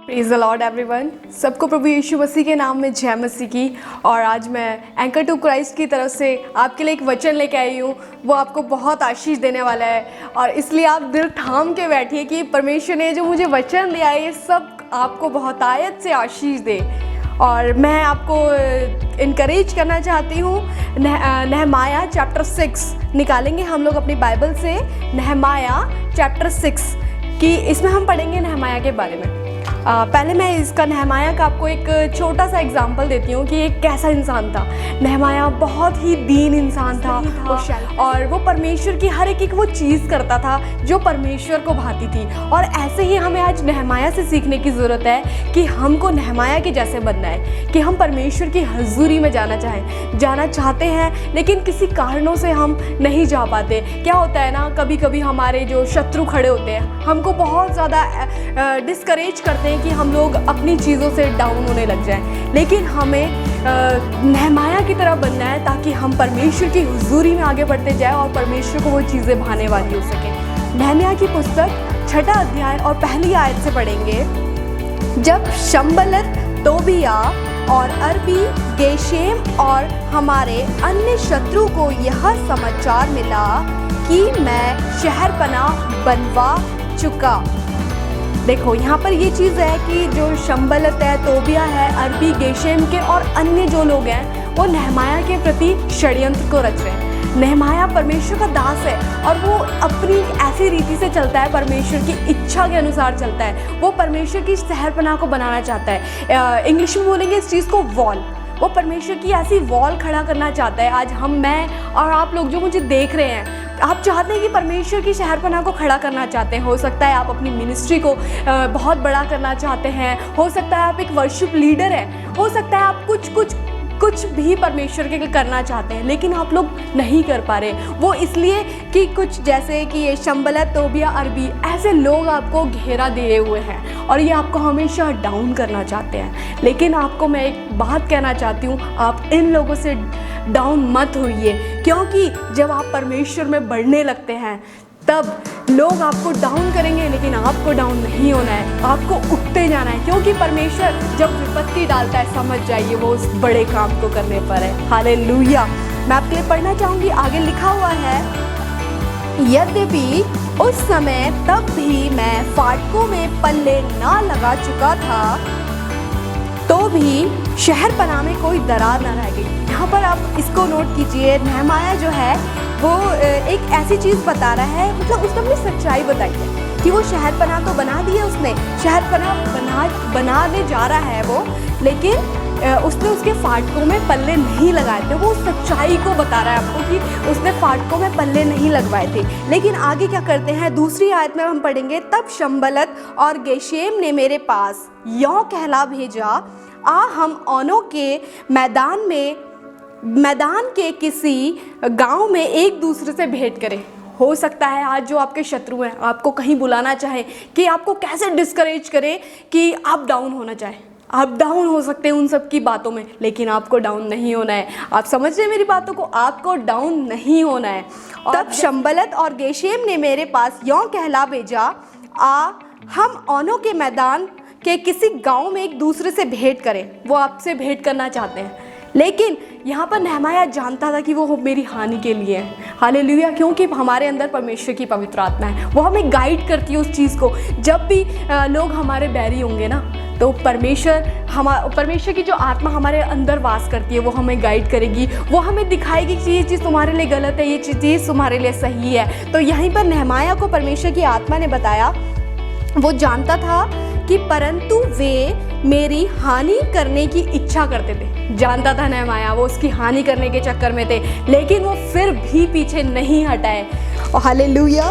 Praise the Lord everyone. सबको प्रभु यीशु मसीह के नाम में जय मसीह की। और आज मैं एंकर टू क्राइस्ट की तरफ से आपके लिए एक वचन लेके आई हूँ। वो आपको बहुत आशीष देने वाला है और इसलिए आप दिल थाम के बैठिए कि परमेश्वर ने जो मुझे वचन दिया है ये सब आपको बहुतायत से आशीष दे। और मैं आपको इनकरेज करना चाहती हूँ। नहमाया चैप्टर 6 निकालेंगे हम लोग अपनी बाइबल से। नहमाया चैप्टर 6 कि इसमें हम पढ़ेंगे नहमाया के बारे में। पहले मैं इसका नहमाया का आपको एक छोटा सा एग्जांपल देती हूँ कि एक कैसा इंसान था। नहमाया बहुत ही दीन इंसान था और वो परमेश्वर की हर एक वो चीज़ करता था जो परमेश्वर को भाती थी। और ऐसे ही हमें आज नहमाया से सीखने की ज़रूरत है कि हमको नहमाया के जैसे बनना है, कि हम परमेश्वर की हजूरी में जाना चाहते हैं लेकिन किसी कारणों से हम नहीं जा पाते। क्या होता है ना, कभी कभी हमारे जो शत्रु खड़े होते हैं हमको बहुत ज़्यादा डिस्करेज करते हैं कि हम लोग अपनी चीज़ों से डाउन होने लग जाएं। लेकिन हमें नहमाया की तरह बनना है ताकि हम परमेश्वर की हुजूरी में आगे बढ़ते जाएं और परमेश्वर को वो चीज़ें भाने वाली हो सकें। नहमाया की पुस्तक 6 अध्याय और पहली आयत से पढ़ेंगे। जब शंबलत, तोबिया और अरबी, गेशेम और हमारे अन्य शत्रु को यह समाचार मिला कि मैं शहर पनाह बनवा चुका। देखो यहाँ पर ये चीज़ है कि जो शंबलत है, तोबिया है, अरबी, गेशेम के और अन्य जो लोग हैं वो नहमाया के प्रति षड्यंत्र को रच रहे हैं। नहमाया परमेश्वर का दास है और वो अपनी ऐसी रीति से चलता है, परमेश्वर की इच्छा के अनुसार चलता है। वो परमेश्वर की शहरपनाह को बनाना चाहता है। इंग्लिश में बोलेंगे इस चीज़ को वॉल। वो परमेश्वर की ऐसी वॉल खड़ा करना चाहता है। आज मैं और आप लोग जो मुझे देख रहे हैं, आप चाहते हैं कि परमेश्वर की शहरपनाह को खड़ा करना चाहते हैं। हो सकता है आप अपनी मिनिस्ट्री को बहुत बड़ा करना चाहते हैं। हो सकता है आप एक वर्शिप लीडर हैं। हो सकता है आप कुछ भी परमेश्वर के लिए करना चाहते हैं लेकिन आप लोग नहीं कर पा रहे। वो इसलिए कि कुछ जैसे कि ये शंबलत, तोबिया, अरबी ऐसे लोग आपको घेरा दिए हुए हैं और ये आपको हमेशा डाउन करना चाहते हैं। लेकिन आपको मैं एक बात कहना चाहती हूँ, आप इन लोगों से डाउन मत होइए, क्योंकि जब आप परमेश्वर में बढ़ने लगते हैं तब लोग आपको डाउन करेंगे लेकिन आपको डाउन नहीं होना है, आपको उठते जाना है। क्योंकि परमेश्वर जब विपत्ति डालता है, समझ जाइए वो उस बड़े काम को करने पर है। हालेलुया। मैं आपके लिए पढ़ना चाहूँगी। आगे लिखा हुआ है, यद्यपि उस समय तब भी मैं फाटकों में पल्ले ना लगा चुका था तो भी शहर पनाह में कोई दरार न रह गई। यहाँ पर आप इसको नोट कीजिए। नहमाया जो है वो एक ऐसी चीज़ बता रहा है, मतलब उसने अपनी सच्चाई बताई है कि वो शहर पनाह तो बना दी है, उसने शहर पनाह बनाने जा रहा है वो, लेकिन उसने उसके फाटकों में पल्ले नहीं लगाए थे। वो सच्चाई को बता रहा है आपको कि उसने फाटकों में पल्ले नहीं लगवाए थे। लेकिन आगे क्या करते हैं, दूसरी आयत में हम पढ़ेंगे, तब शंबलत और गेशेम ने मेरे पास यों कहला भेजा, आ हम ओनों के मैदान के किसी गांव में एक दूसरे से भेंट करें। हो सकता है आज जो आपके शत्रु हैं आपको कहीं बुलाना चाहे कि आपको कैसे डिस्करेज करें कि आप डाउन होना चाहें। आप डाउन हो सकते हैं उन सब की बातों में, लेकिन आपको डाउन नहीं होना है। आप समझ रहे हैं मेरी बातों को? आपको डाउन नहीं होना है। तब शंबलत और गेशेम ने मेरे पास यों कहला भेजा, आ हम ओनों के मैदान के किसी गांव में एक दूसरे से भेंट करें। वो आपसे भेंट करना चाहते हैं, लेकिन यहाँ पर नहमाया जानता था कि वो मेरी हानि के लिए है। हालेलुया। क्योंकि हमारे अंदर परमेश्वर की पवित्र आत्मा है, वो हमें गाइड करती है उस चीज़ को। जब भी लोग हमारे बैरी होंगे ना, तो परमेश्वर की जो आत्मा हमारे अंदर वास करती है वो हमें गाइड करेगी, वो हमें दिखाएगी कि ये चीज़ तुम्हारे लिए गलत है, ये चीज़ तुम्हारे लिए सही है। तो यहीं पर नहमाया को परमेश्वर की आत्मा ने बताया, वो जानता था कि परंतु वे मेरी हानि करने की इच्छा करते थे। जानता था नहमाया वो उसकी हानि करने के चक्कर में थे, लेकिन वो फिर भी पीछे नहीं हटाए। और हालेलुया।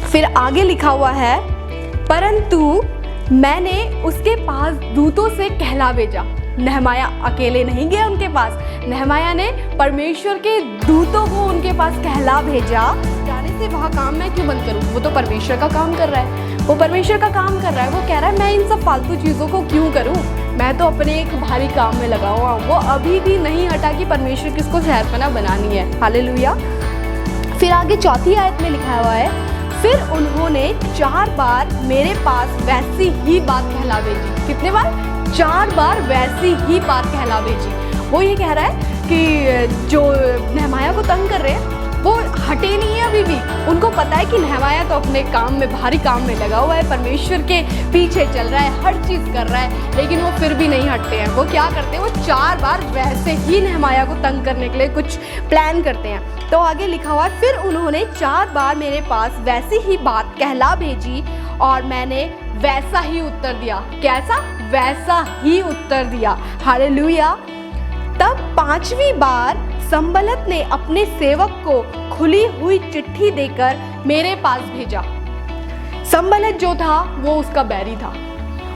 फिर आगे लिखा हुआ है, परंतु मैंने उसके पास दूतों से कहला भेजा। नहमाया अकेले नहीं गया उनके पास, नहमाया ने परमेश्वर के दूतों को उनके पास कहला भेजा। जाने से वहाँ काम मैं क्यों बंद करूँ? वो तो परमेश्वर का काम कर रहा है, वो परमेश्वर का काम कर रहा है। वो कह रहा है मैं इन सब फालतू चीज़ों को क्यों करूँ, मैं तो अपने एक भारी काम में लगा हुआ हूँ। वो अभी भी नहीं हटा कि परमेश्वर किसको शहरपनाह बनानी है। हालेलुया। फिर आगे चौथी आयत में लिखा हुआ है, फिर उन्होंने 4 बार मेरे पास वैसी ही बात कहला भेजी। कितने बार? 4 बार वैसी ही बात कहला भेजी। वो ये कह रहा है कि जो नहमाया को तंग कर रहे हैं वो हटे नहीं है अभी भी। उनको पता है कि नहमाया तो अपने काम में, भारी काम में लगा हुआ है, परमेश्वर के पीछे चल रहा है, हर चीज़ कर रहा है, लेकिन वो फिर भी नहीं हटते हैं। वो क्या करते हैं? वो 4 बार वैसे ही नहमाया को तंग करने के लिए कुछ प्लान करते हैं। तो आगे लिखा हुआ है, फिर उन्होंने 4 बार मेरे पास वैसी ही बात कहला भेजी और मैंने वैसा ही उत्तर दिया। कैसा? वैसा ही उत्तर दिया। हालेलुया। तब 5वीं बार संबलत ने अपने सेवक को खुली हुई चिट्ठी देकर मेरे पास भेजा। संबलत जो था वो उसका बैरी था,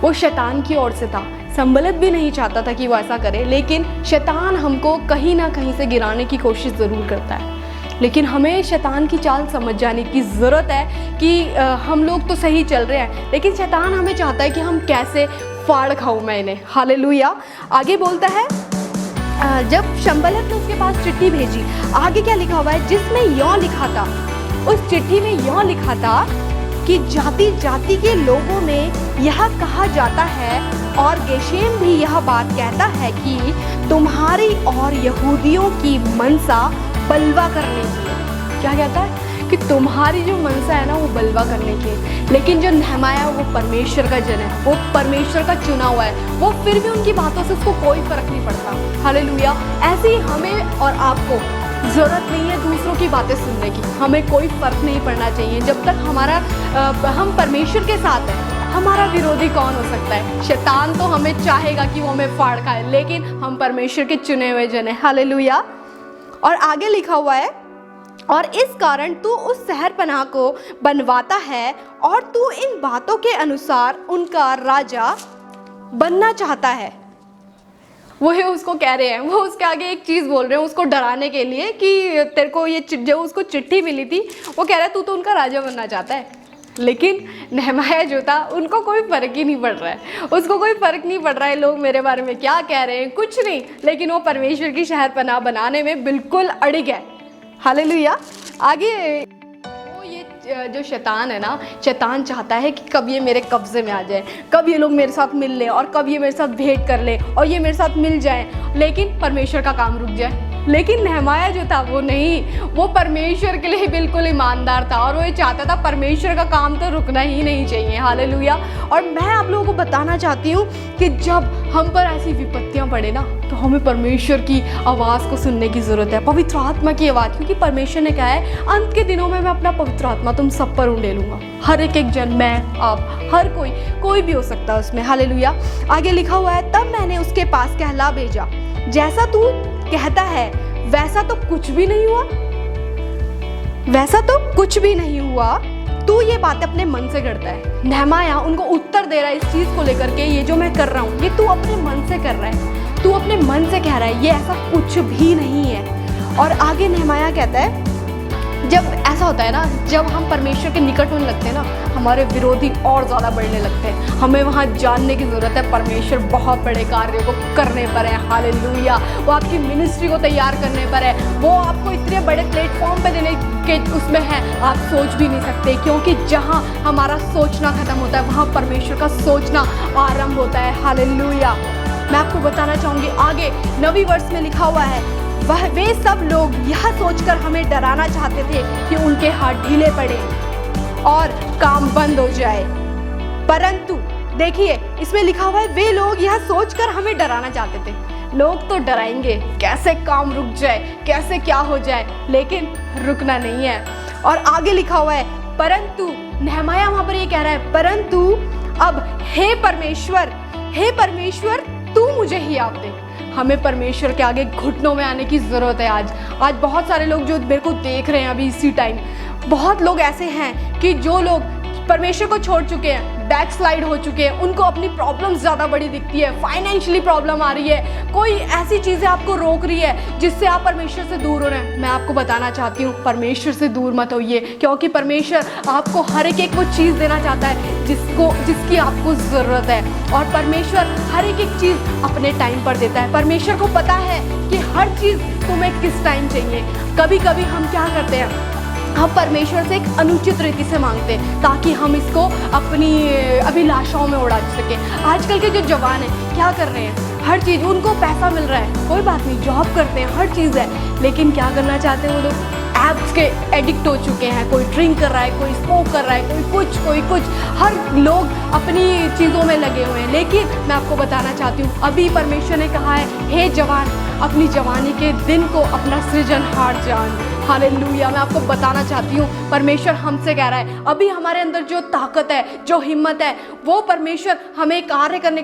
वो शैतान की ओर से था। संबलत भी नहीं चाहता था कि वो ऐसा करे, लेकिन शैतान हमको कहीं ना कहीं से गिराने की कोशिश ज़रूर करता है। लेकिन हमें शैतान की चाल समझ जाने की ज़रूरत है कि हम लोग तो सही चल रहे हैं, लेकिन शैतान हमें चाहता है कि हम कैसे फाड़ खाऊं मैं इन्हें। हालेलुया। आगे बोलता है, जब संबलत ने उसके पास चिट्ठी भेजी, आगे क्या लिखा हुआ है? जिसमें यों लिखा था, उस चिट्ठी में यों लिखा था कि जाति जाति के लोगों में यह कहा जाता है और गेशेम भी यह बात कहता है कि तुम्हारी और यहूदियों की मनसा बलवा करने की। क्या कहता है? कि तुम्हारी जो मनसा है ना वो बलवा करने की। लेकिन जो नहमाया वो परमेश्वर का जन है, वो परमेश्वर का चुना हुआ है, वो फिर भी उनकी बातों से उसको कोई फर्क नहीं पड़ता। हालेलुया। ऐसे ही हमें और आपको ज़रूरत नहीं है दूसरों की बातें सुनने की। हमें कोई फ़र्क नहीं पड़ना चाहिए जब तक हम परमेश्वर के साथ हैं। हमारा विरोधी कौन हो सकता है? शैतान तो हमें चाहेगा कि वो हमें फाड़ खाए, लेकिन हम परमेश्वर के चुने हुए जन हैं। हालेलुया। और आगे लिखा हुआ है, और इस कारण तू उस शहरपनाह को बनवाता है और तू इन बातों के अनुसार उनका राजा बनना चाहता है। वो ही उसको कह रहे हैं, वो उसके आगे एक चीज़ बोल रहे हैं उसको डराने के लिए कि तेरे को ये जो उसको चिट्ठी मिली थी, वो कह रहा है तू तो उनका राजा बनना चाहता है। लेकिन नहमाया जो था उनको कोई फ़र्क ही नहीं पड़ रहा है, उसको कोई फ़र्क नहीं पड़ रहा है लोग मेरे बारे में क्या कह रहे हैं, कुछ नहीं। लेकिन वो परमेश्वर की शहरपनाह बनाने में बिल्कुल अड़िग है। हालेलुया। आगे वो ये जो शैतान है ना, शैतान चाहता है कि कब ये मेरे कब्जे में आ जाए, कब ये लोग मेरे साथ मिल लें और कब ये मेरे साथ भेंट कर ले और ये मेरे साथ मिल जाए, लेकिन परमेश्वर का काम रुक जाए। लेकिन नहमाया जो था वो नहीं, वो परमेश्वर के लिए बिल्कुल ईमानदार था और वो ये चाहता था परमेश्वर का काम तो रुकना ही नहीं चाहिए। हालेलुया। और मैं आप लोगों को बताना चाहती हूँ कि जब हम पर ऐसी विपत्तियाँ पड़े ना, तो हमें परमेश्वर की आवाज़ को सुनने की ज़रूरत है, पवित्र आत्मा की आवाज़। क्योंकि परमेश्वर ने कहा है अंत के दिनों में मैं अपना पवित्र आत्मा तुम सब पर उंडेलूंगा। हर एक जन, मैं, आप, हर कोई भी हो सकता है उसमें। हालेलुया। आगे लिखा हुआ है, तब मैंने उसके पास कहला भेजा, जैसा तू कहता है वैसा तो कुछ भी नहीं हुआ, वैसा तो कुछ भी नहीं हुआ। तू ये बात अपने मन से करता है। नहमाया उनको उत्तर दे रहा है इस चीज़ को लेकर के, ये जो मैं कर रहा हूँ ये तू अपने मन से कर रहा है, तू अपने मन से कह रहा है, ये ऐसा कुछ भी नहीं है। और आगे नहमाया कहता है, जब ऐसा होता है ना, जब हम परमेश्वर के निकट होने लगते हैं ना, हमारे विरोधी और ज़्यादा बढ़ने लगते हैं। हमें वहाँ जानने की ज़रूरत है परमेश्वर बहुत बड़े कार्यों को करने पर है। हालेलुया। वो आपकी मिनिस्ट्री को तैयार करने पर है, वो आपको इतने बड़े प्लेटफॉर्म पे देने के उसमें है, आप सोच भी नहीं सकते। क्योंकि जहाँ हमारा सोचना ख़त्म होता है वहाँ परमेश्वर का सोचना आरंभ होता है। हालेलुया। मैं आपको बताना चाहूँगी, आगे 9वीं वर्ष में लिखा हुआ है, वे सब लोग यह सोचकर हमें डराना चाहते थे कि उनके हाथ ढीले पड़े और काम बंद हो जाए। परंतु देखिए इसमें लिखा हुआ है, वे लोग यह सोचकर हमें डराना चाहते थे। लोग तो डराएंगे कैसे काम रुक जाए, कैसे क्या हो जाए, लेकिन रुकना नहीं है। और आगे लिखा हुआ है, परंतु नहमाया वहां पर ये कह रहा है, परंतु अब हे परमेश्वर तू मुझे ही आप दे। हमें परमेश्वर के आगे घुटनों में आने की ज़रूरत है। आज बहुत सारे लोग जो मेरे को देख रहे हैं अभी इसी टाइम, बहुत लोग ऐसे हैं कि जो लोग परमेश्वर को छोड़ चुके हैं, बैकस्लाइड हो चुके हैं, उनको अपनी प्रॉब्लम्स ज़्यादा बड़ी दिखती है, फाइनेंशियली प्रॉब्लम आ रही है, कोई ऐसी चीज़ें आपको रोक रही है जिससे आप परमेश्वर से दूर हो रहे हैं। मैं आपको बताना चाहती हूँ, परमेश्वर से दूर मत होइए, क्योंकि परमेश्वर आपको हर एक वो चीज़ देना चाहता है जिसकी आपको ज़रूरत है। और परमेश्वर हर एक चीज़ अपने टाइम पर देता है। परमेश्वर को पता है कि हर चीज़ तुम्हें किस टाइम चाहिए। कभी कभी हम क्या करते हैं, हम परमेश्वर से एक अनुचित रीति से मांगते हैं ताकि हम इसको अपनी अभिलाषाओं में उड़ा सकें। आजकल के जो जवान हैं क्या कर रहे हैं, हर चीज़ उनको पैसा मिल रहा है, कोई बात नहीं, जॉब करते हैं, हर चीज़ है, लेकिन क्या करना चाहते हैं वो लोग, ऐप्स के एडिक्ट हो चुके हैं। कोई ड्रिंक कर रहा है, कोई स्मोक कर रहा है, कोई कुछ, हर लोग अपनी चीज़ों में लगे हुए हैं। लेकिन मैं आपको बताना चाहती हूँ, अभी परमेश्वर ने कहा है, हे जवान, अपनी जवानी के दिन को अपना सृजनहार जान। हालेलुया। मैं आपको बताना चाहती हूँ, परमेश्वर हमसे कह रहा है, अभी हमारे अंदर जो ताकत है, जो हिम्मत है, वो परमेश्वर हमें कार्य करने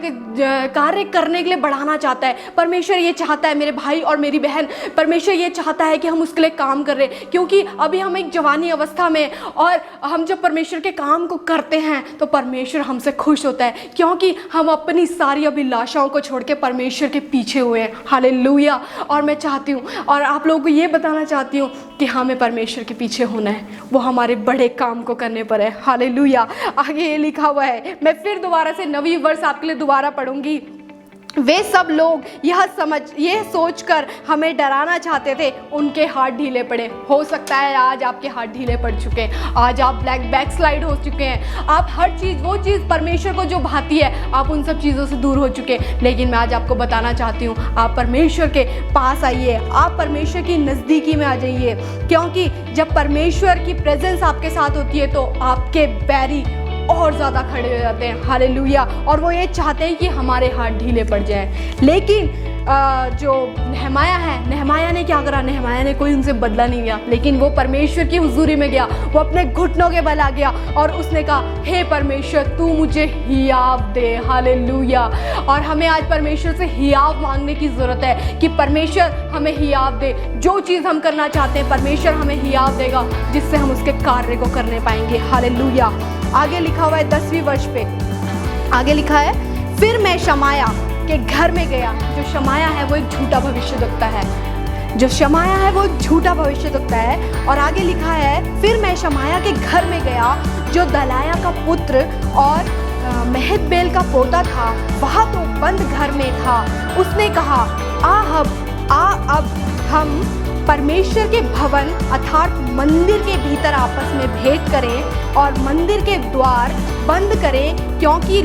के लिए बढ़ाना चाहता है। परमेश्वर ये चाहता है, मेरे भाई और मेरी बहन, परमेश्वर ये चाहता है कि हम उसके लिए काम कर रहे हैं, क्योंकि अभी हम एक जवानी अवस्था में, और हम जब परमेश्वर के काम को करते हैं तो परमेश्वर हमसे खुश होता है, क्योंकि हम अपनी सारी अभिलाषाओं को छोड़ के परमेश्वर के पीछे हुए हैं। हालेलुया। और मैं चाहती हूँ, और आप लोगों को ये बताना चाहती हूँ कि हमें परमेश्वर के पीछे होना है, वो हमारे बड़े काम को करने पर है। हालेलुया। आगे ये लिखा हुआ है, मैं फिर दोबारा से 9वीं वर्ष आपके लिए दोबारा पढ़ूंगी। वे सब लोग यह सोचकर हमें डराना चाहते थे, उनके हाथ ढीले पड़े। हो सकता है आज आपके हाथ ढीले पड़ चुके हैं, आज आप बैकस्लाइड हो चुके हैं, आप हर चीज़, वो चीज़ परमेश्वर को जो भाती है, आप उन सब चीज़ों से दूर हो चुके हैं। लेकिन मैं आज आपको बताना चाहती हूँ, आप परमेश्वर के पास आइए, आप परमेश्वर की नज़दीकी में आ जाइए, क्योंकि जब परमेश्वर की प्रेजेंस आपके साथ होती है तो आपके बैरी और ज़्यादा खड़े हो जाते हैं। हालेलुया। और वो ये चाहते हैं कि हमारे हाथ ढीले पड़ जाएं। लेकिन जो नहमाया ने क्या करा, नहमाया ने कोई उनसे बदला नहीं लिया, लेकिन वो परमेश्वर की हुजूरी में गया, वो अपने घुटनों के बल आ गया और उसने कहा, हे परमेश्वर, तू मुझे हियाव दे। हालेलुया। और हमें आज परमेश्वर से हियाव मांगने की ज़रूरत है कि परमेश्वर हमें हियाव दे। जो चीज़ हम करना चाहते हैं, परमेश्वर हमें हियाव देगा, जिससे हम उसके कार्य को करने पाएंगे। हालेलुया। आगे लिखा हुआ है 10वीं वर्ष पे, आगे लिखा है, फिर मैं शमाया के घर में गया। जो शमाया है वो एक झूठा भविष्यद्वक्ता है, जो शमाया है वो झूठा भविष्यद्वक्ता है। और आगे लिखा है, फिर मैं शमाया के घर में गया, जो दलाया का पुत्र और महतबेल का पोता था, वह तो बंद घर में था। उसने कहा, अब हम परमेश्वर के भवन अर्थात मंदिर के भीतर आपस में भेंट करें और मंदिर के द्वार बंद करें, क्योंकि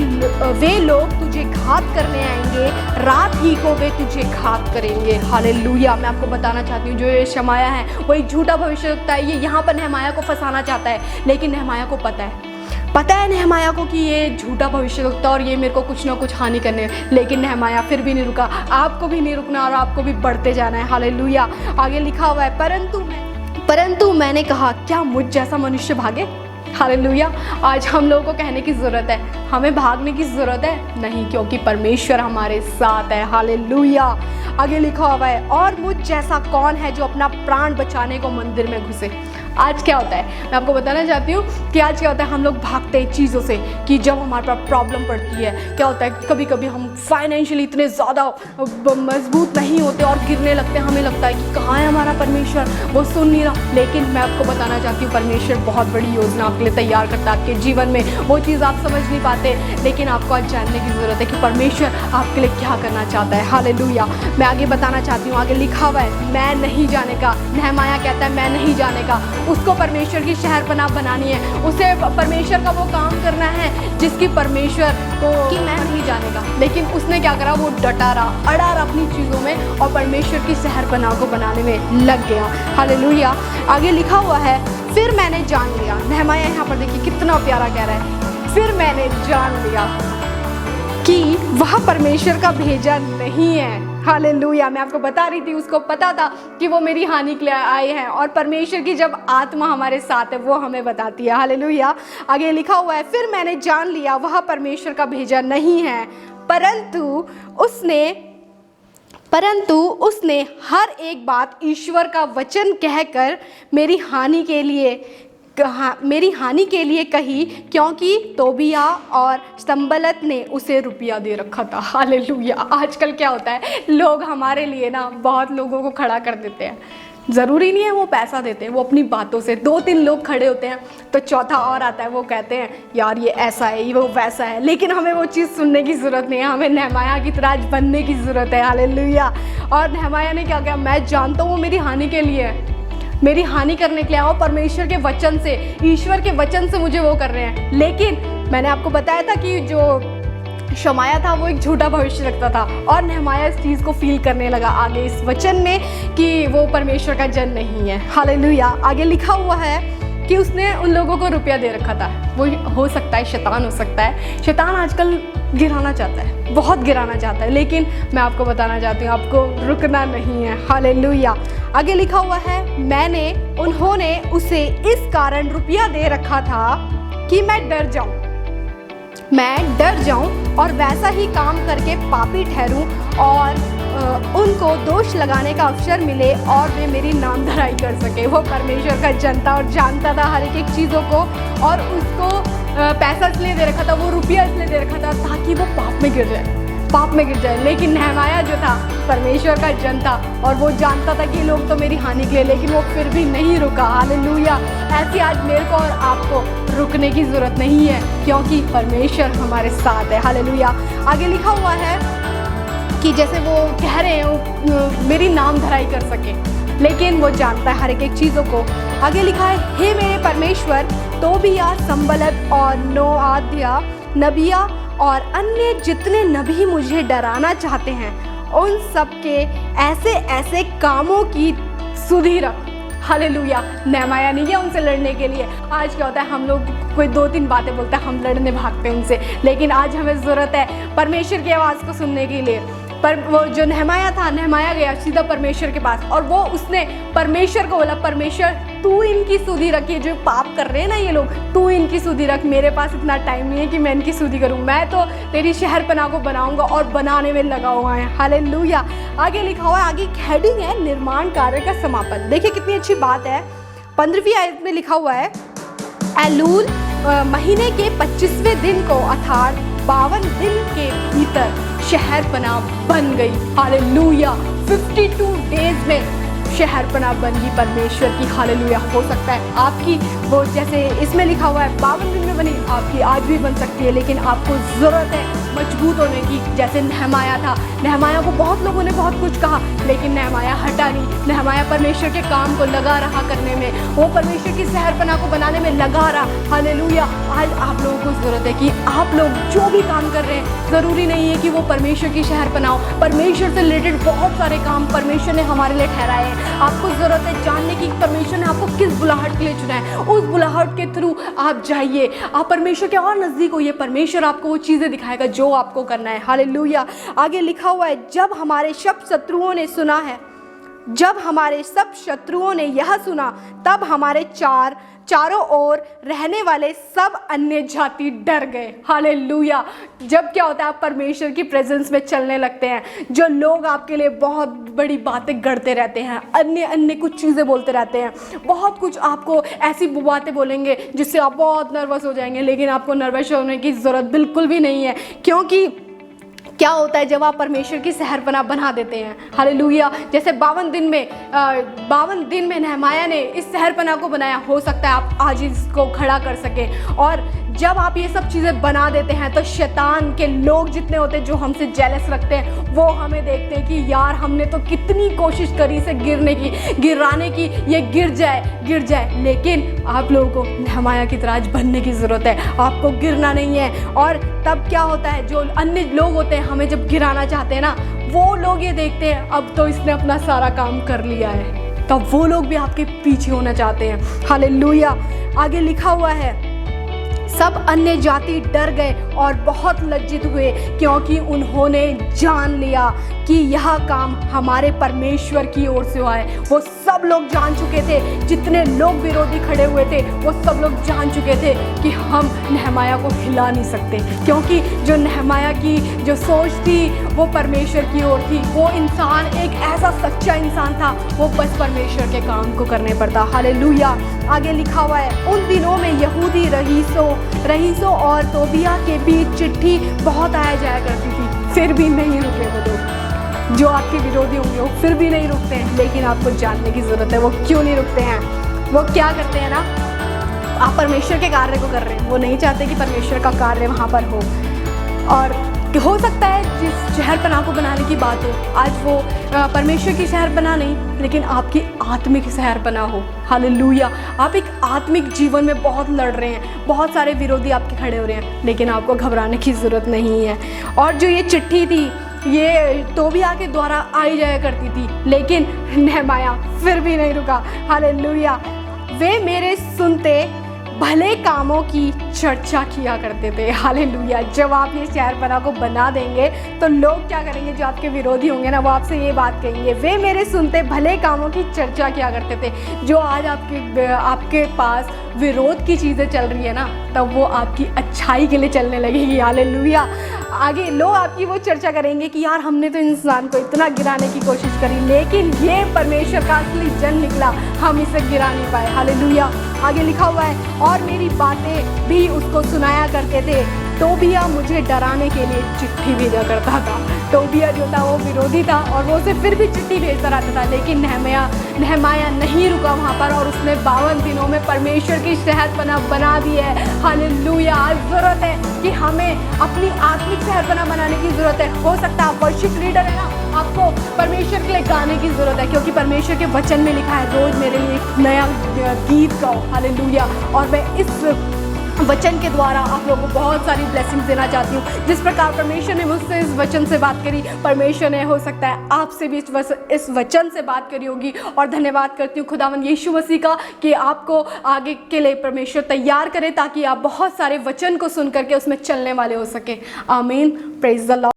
वे लोग तुझे घात करने आएंगे, रात ही को वे तुझे घात करेंगे। हालेलुया। मैं आपको बताना चाहती हूँ, जो ये शमाया है वो एक झूठा भविष्यद्वक्ता है। ये यहाँ पर नहमाया को फंसाना चाहता है, लेकिन नहमाया को पता है नहमाया को कि ये झूठा भविष्यद्वक्ता और ये मेरे को कुछ ना कुछ हानि करने, लेकिन नहमाया फिर भी नहीं रुका। आपको भी नहीं रुकना और आपको भी बढ़ते जाना है। हालेलुया। आगे लिखा हुआ है, परंतु मैंने कहा, क्या मुझ जैसा मनुष्य भागे। हालेलुया। आज हम लोगों को कहने की ज़रूरत है, हमें भागने की ज़रूरत है नहीं, क्योंकि परमेश्वर हमारे साथ है। हालेलुया। आगे लिखा हुआ है, और मुझ जैसा कौन है जो अपना प्राण बचाने को मंदिर में घुसे। आज क्या होता है, मैं आपको बताना चाहती हूँ कि आज क्या होता है, हम लोग भागते हैं चीज़ों से कि जब हमारे पास प्रॉब्लम पड़ती है, क्या होता है, कभी कभी हम फाइनेंशियली इतने ज़्यादा मजबूत नहीं होते और गिरने लगते हैं। हमें लगता है कि कहाँ है हमारा परमेश्वर, वो सुन नहीं रहा। लेकिन मैं आपको बताना चाहती हूँ, परमेश्वर बहुत बड़ी योजना आपके लिए तैयार करता है आपके जीवन में। वो चीज़ आप समझ नहीं पाते, लेकिन आपको आज जानने की ज़रूरत है कि परमेश्वर आपके लिए क्या करना चाहता है। हालेलुया। मैं आगे बताना चाहती हूँ, आगे लिखा हुआ है, मैं नहीं जाने का। नहमाया कहता है, मैं नहीं जाने का। उसको परमेश्वर की शहरपनाह बनानी है, उसे परमेश्वर का वो काम करना है जिसकी परमेश्वर को कि मैं नहीं जानेगा। लेकिन उसने क्या करा, वो डटा रहा, अड़ा रहा अपनी चीज़ों में और परमेश्वर की शहरपनाह को बनाने में लग गया। हालेलुया। आगे लिखा हुआ है, फिर मैंने जान लिया। नहमाया यहाँ पर देखिए कितना प्यारा कह रहा है, फिर मैंने जान लिया कि वह परमेश्वर का भेजा नहीं है। हालेलुया। मैं आपको बता रही थी, उसको पता था कि वो मेरी हानि के लिए आए हैं, और परमेश्वर की जब आत्मा हमारे साथ है वो हमें बताती है। हालेलुया। आगे लिखा हुआ है, फिर मैंने जान लिया वह परमेश्वर का भेजा नहीं है, परंतु उसने हर एक बात ईश्वर का वचन कहकर मेरी हानि के लिए कही, क्योंकि तोबिया और संबलत ने उसे रुपया दे रखा था। हालेलुया। आजकल क्या होता है, लोग हमारे लिए ना बहुत लोगों को खड़ा कर देते हैं। ज़रूरी नहीं है वो पैसा देते हैं, वो अपनी बातों से 2-3 लोग खड़े होते हैं तो चौथा और आता है, वो कहते हैं यार ये ऐसा है, ये वो वैसा है। लेकिन हमें वो चीज़ सुनने की ज़रूरत नहीं है, हमें नहमाया की तरह आज बनने की ज़रूरत है। हालेलुया। और नहमाया ने क्या किया, मैं जानता हूँ वो मेरी हानि के लिए है, मेरी हानि करने के लिए आए, और परमेश्वर के वचन से, ईश्वर के वचन से मुझे वो कर रहे हैं। लेकिन मैंने आपको बताया था कि जो शमाया था वो एक झूठा भविष्य रखता था, और नेहमाया इस चीज़ को फील करने लगा आगे इस वचन में कि वो परमेश्वर का जन नहीं है। हालेलुया। आगे लिखा हुआ है कि उसने उन लोगों को रुपया दे रखा था। वो हो सकता है शैतान हो सकता है। शैतान आजकल गिराना चाहता है, बहुत गिराना चाहता है, लेकिन मैं आपको बताना चाहती हूँ आपको रुकना नहीं है। हालेलुया। आगे लिखा हुआ है, उन्होंने उसे इस कारण रुपया दे रखा था कि मैं डर जाऊं और वैसा ही काम करके पापी ठहरूं, और उनको दोष लगाने का अवसर मिले और वे मेरी नामधराई कर सके। वो परमेश्वर का जनता और जानता था हर एक चीज़ों को, और उसको पैसा इसलिए दे रखा था, वो रुपया इसलिए दे रखा था ताकि वो पाप में गिर जाए। लेकिन नेहमाया जो था परमेश्वर का जन था, और वो जानता था कि लोग तो मेरी हानि के लिए, लेकिन वो फिर भी नहीं रुका। हालेलुया। ऐसी आज मेरे को और आपको रुकने की ज़रूरत नहीं है, क्योंकि परमेश्वर हमारे साथ है। हालेलुया। आगे लिखा हुआ है कि जैसे वो कह रहे हैं मेरी नाम धराई कर सके, लेकिन वो जानता है हर एक चीज़ों को। आगे लिखा है, हे मेरे परमेश्वर, तोबिया, संबलत और नोआद्या, नबिया और अन्य जितने नबी मुझे डराना चाहते हैं, उन सब के ऐसे कामों की सुधि रख। हालेलुया। नेहमाया नहीं गया उनसे लड़ने के लिए। आज क्या होता है, हम लोग कोई 2-3 बातें बोलते हैं, हम लड़ने भागते हैं उनसे, लेकिन आज हमें ज़रूरत है परमेश्वर की आवाज़ को सुनने के लिए। पर वो जो नेहमाया गया सीधा परमेश्वर के पास, और वो उसने परमेश्वर को बोला, परमेश्वर तू इनकी सुधि रख, ये जो पाप कर रहे हैं ना ये लोग, तू इनकी सुधि रख। मेरे पास इतना टाइम नहीं है कि मैं इनकी सुधि करूं, मैं तो तेरी शहरपनाह को बनाऊंगा, और बनाने में लगा हुआ है। हालेलुया। आगे लिखा हुआ है, आगे हेडिंग है निर्माण कार्य का समापन। देखिए कितनी अच्छी बात है। 15वीं आयत में लिखा हुआ है, एलूल महीने के 25वें दिन को अर्थात 52 दिन के भीतर शहरपनाह बन गई। हालेलुया। 52 डेज में शहरपनाह बन गई परमेश्वर की। हालेलुया। हो सकता है आपकी वो जैसे इसमें लिखा हुआ है 52 दिन में बनी, आपकी आज भी बन सकती है, लेकिन आपको ज़रूरत है मजबूत होने की। जैसे नेहमाया था, नेहमाया को बहुत लोगों ने बहुत कुछ कहा, लेकिन नेहमाया हटा नहीं। नेहमाया परमेश्वर के काम को लगा रहा करने में, वो परमेश्वर की शहरपनाह को बनाने में लगा रहा। हालेलुया। आज आप लोगों को ज़रूरत है कि आप लोग जो भी काम कर रहे हैं, ज़रूरी नहीं है कि वो परमेश्वर की शहरपनाह हो। परमेश्वर से रिलेटेड बहुत सारे काम परमेश्वर ने हमारे लिए ठहराए हैं। आपको ज़रूरत है जानने की परमेश्वर ने आपको किस बुलाहट के लिए चुना है। उस बुलाहट के थ्रू आप जाइए, आप परमेश्वर के और नज़दीक होइए। परमेश्वर आपको वो चीज़ें दिखाएगा जो आपको करना है। हालेलुया। आगे लिखा हुआ है, जब हमारे सब शत्रुओं ने यह सुना, तब हमारे चारों ओर रहने वाले सब अन्य जाति डर गए। हालेलुया। जब क्या होता है, आप परमेश्वर की प्रेजेंस में चलने लगते हैं, जो लोग आपके लिए बहुत बड़ी बातें गढ़ते रहते हैं, अन्य कुछ चीज़ें बोलते रहते हैं, बहुत कुछ आपको ऐसी बातें बोलेंगे जिससे आप बहुत नर्वस हो जाएंगे, लेकिन आपको नर्वस होने की ज़रूरत बिल्कुल भी नहीं है। क्योंकि क्या होता है, जब आप परमेश्वर की शहरपनाह बना देते हैं, हालेलुया, जैसे 52 दिन में नेहमाया ने इस शहरपनाह को बनाया, हो सकता है आप आज इसको खड़ा कर सकें। और जब आप ये सब चीज़ें बना देते हैं, तो शैतान के लोग जितने होते हैं जो हमसे जेलस रखते हैं, वो हमें देखते हैं कि यार हमने तो कितनी कोशिश करी इसे गिराने की, ये गिर जाए। लेकिन आप लोगों को नेहमाया की तरह आज बनने की ज़रूरत है। आपको गिरना नहीं है। और तब क्या होता है, जो अन्य लोग होते हैं हमें जब गिराना चाहते हैं ना, वो लोग ये देखते हैं अब तो इसने अपना सारा काम कर लिया है, तब वो लोग भी आपके पीछे होना चाहते हैं। हालेलुया। आगे लिखा हुआ है, सब अन्य जाति डर गए और बहुत लज्जित हुए, क्योंकि उन्होंने जान लिया कि यह काम हमारे परमेश्वर की ओर से हुआ है। वो सब लोग जान चुके थे, जितने लोग विरोधी खड़े हुए थे वो सब लोग जान चुके थे कि हम नेहमाया को हिला नहीं सकते, क्योंकि जो नेहमाया की जो सोच थी वो परमेश्वर की ओर थी। वो इंसान एक ऐसा सच्चा इंसान था, वो बस परमेश्वर के काम को करने पर था। हालेलुया। आगे लिखा हुआ है, उन दिनों में यहूदी रईसों और तोबिया के बीच चिट्ठी बहुत आया जाया करती थी, फिर भी नहीं रुके वो लोग। जो आपके विरोधी होंगे वो फिर भी नहीं रुकते हैं, लेकिन आपको जानने की ज़रूरत है वो क्यों नहीं रुकते हैं। वो क्या करते हैं ना, आप परमेश्वर के कार्य को कर रहे हैं, वो नहीं चाहते कि परमेश्वर का कार्य वहाँ पर हो। और कि हो सकता है जिस शहरपनाह को बनाने की बात हो, आज वो परमेश्वर की शहरपनाह नहीं, लेकिन आपकी आत्मिक शहरपनाह हो। हालेलुया। आप एक आत्मिक जीवन में बहुत लड़ रहे हैं, बहुत सारे विरोधी आपके खड़े हो रहे हैं, लेकिन आपको घबराने की ज़रूरत नहीं है। और जो ये चिट्ठी थी, ये तोबिया के द्वारा आई जाया करती थी, लेकिन नहमाया फिर भी नहीं रुका। हालेलुया। वे मेरे सुनते भले कामों की चर्चा किया करते थे। हालेलुया। जब आप ये शहरपनाह को बना देंगे तो लोग क्या करेंगे, जो आपके विरोधी होंगे ना, वो आपसे ये बात कहेंगे, वे मेरे सुनते भले कामों की चर्चा किया करते थे। जो आज आपके पास विरोध की चीज़ें चल रही है ना, तब वो आपकी अच्छाई के लिए चलने लगेगी। हालेलुया। आगे लोग आपकी वो चर्चा करेंगे कि यार हमने तो इंसान को इतना गिराने की कोशिश करी, लेकिन ये परमेश्वर का असली जन निकला, हम इसे गिरा नहीं पाए। हालेलुया। आगे लिखा हुआ है, और मेरी बातें भी उसको सुनाया करते थे। तोबिया मुझे डराने के लिए चिट्ठी भेजा करता था। तोबिया जो था वो विरोधी था और वो उसे फिर भी चिट्ठी भेजता रहता था, लेकिन नहमाया नहीं रुका वहाँ पर, और उसने 52 दिनों में परमेश्वर की शहरपनाह बना दी है। हालेलुया। आज ज़रूरत है कि हमें अपनी आत्मिक शहरपनाह बनाने की ज़रूरत है। हो सकता है आप वर्शिप लीडर है ना, आपको परमेश्वर के लिए गाने की ज़रूरत है, क्योंकि परमेश्वर के वचन में लिखा है, रोज़ मेरे लिए एक नया गीत गाओ। हालेलुया। और मैं इस वचन के द्वारा आप लोगों को बहुत सारी ब्लेसिंग्स देना चाहती हूँ। जिस प्रकार परमेश्वर ने मुझसे इस वचन से बात करी, परमेश्वर ने हो सकता है आपसे भी इस वचन से बात करी होगी। और धन्यवाद करती हूँ खुदावंद यीशु मसीह का कि आपको आगे के लिए परमेश्वर तैयार करे, ताकि आप बहुत सारे वचन को सुन करके उसमें चलने वाले हो सके। आमीन। Praise the Lord.